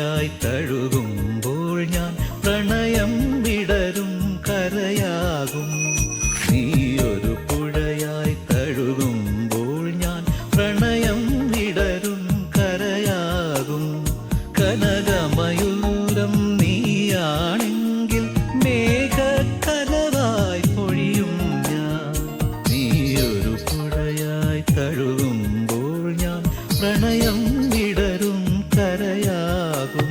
പുഴയായി തഴുകുമ്പോൾ ഞാൻ പ്രണയം വിടരും കരയാകും. നീയൊരു പുഴയായി തഴുകുമ്പോൾ ഞാൻ പ്രണയം വിടരും കരയാകും. കനകമയൂരം നീയാണെങ്കിൽ മേഘക്കനവായി പൊഴിയും ഞാൻ. നീയൊരു പുഴയായി തഴുകുമ്പോൾ ഞാൻ പ്രണയം വിടരും കരയാകും.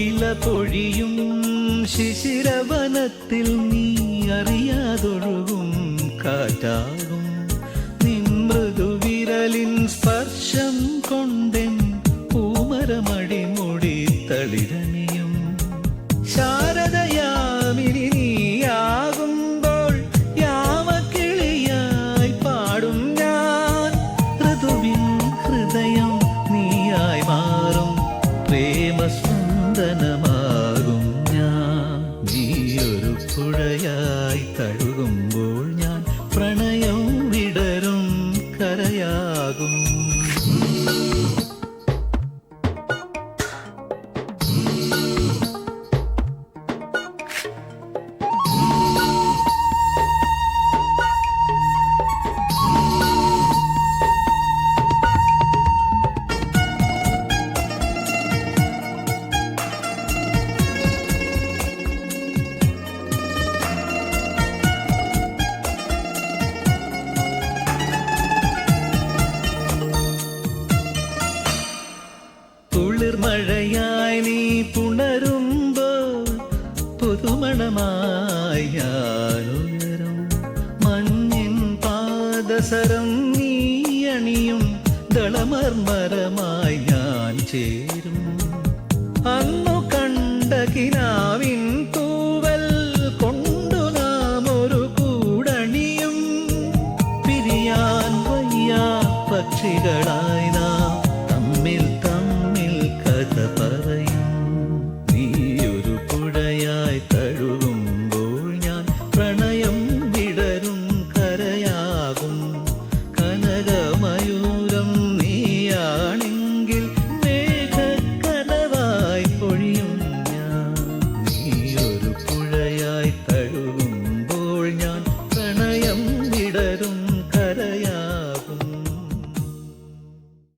ഇല പൊഴിയും ശിശിരവനത്തിൽ നീ അറിയാതൊഴുകും കാറ്റാകും. നിൻ മൃദുവിരലിൻ സ്പർശം കൊണ്ടെൻ പൂമരമടിമുടി തളിരണിയും. ശാരദയാമിനി നീയാകുമ്പോൾ യാമക്കിളിയായി പാടും ഞാൻ. ഋതുവിൻ ഹൃദയം നീയായി മാറും പ്രേമസ്പന്ദനമാകും ഞാൻ. നീയൊരു പുഴയായി തഴുകുമ്പോൾ ഞാൻ പ്രണയം വിടരും കരയാകും. കുളിർമഴയായി നീ പുണരുമ്പോൾ പുതുമണമായി ഞാനുയരും. മഞ്ഞിൻ പാദസരം നീ അണിയും ദളമർമരമായി ഞാൻ ചേരും. അന്നു കണ്ട കിനാവിൻ തൂവൽ കൊണ്ടു നാം ഒരു കൂടണിയും. പിരിയാൻ വയ്യ പക്ഷികളായി